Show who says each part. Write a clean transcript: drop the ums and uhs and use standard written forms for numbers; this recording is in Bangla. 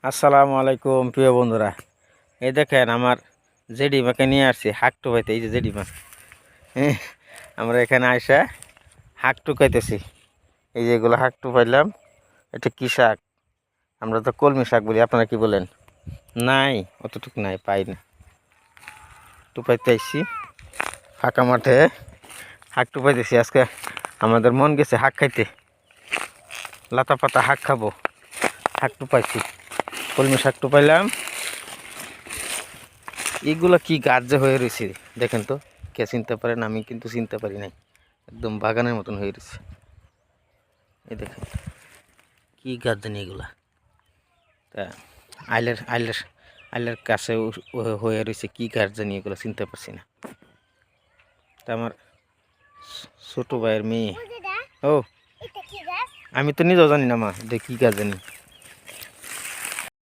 Speaker 1: আসসালামু আলাইকুম প্রিয় বন্ধুরা। এই দেখেন আমার জেডিমাকে নিয়ে আসছি হাঁক টুকাইতে। এই যে জেডিমা, আমরা এখানে আইসা হাঁক টুকাইতেছি। এই যে এগুলো হাঁক টুকাইলাম। এটা কি শাক? আমরা তো কলমি শাক বলি, আপনারা কি বলেন? নাই, অতটুকু নাই, পাই না। টুপাইতে আইসি ফাঁকা মাঠে, হাঁক টুপাইতেছি। আজকে আমাদের মন গেছে হাঁক খাইতে, লাতা পাতা হাঁক খাবো। হাঁক টুপাইছি, কলমি শাক টুপাইলাম। এগুলো কি গাছ যে হয়ে রয়েছে দেখেন তো, কে চিনতে পারেন? আমি কিন্তু চিনতে পারি নাই। একদম বাগানের মতন হয়ে রয়েছে। এই দেখেন কি গাছ জানি এগুলা। তা আইলের আইলের আইলের কাছে হয়ে রয়েছে কি গাছ জানি এগুলো, চিনতে পারছি না। তা আমার ছোট ভাইয়ের মেয়ে। ও, আমি তো নিজেও জানি না মা, এটা কি গাছ জানি।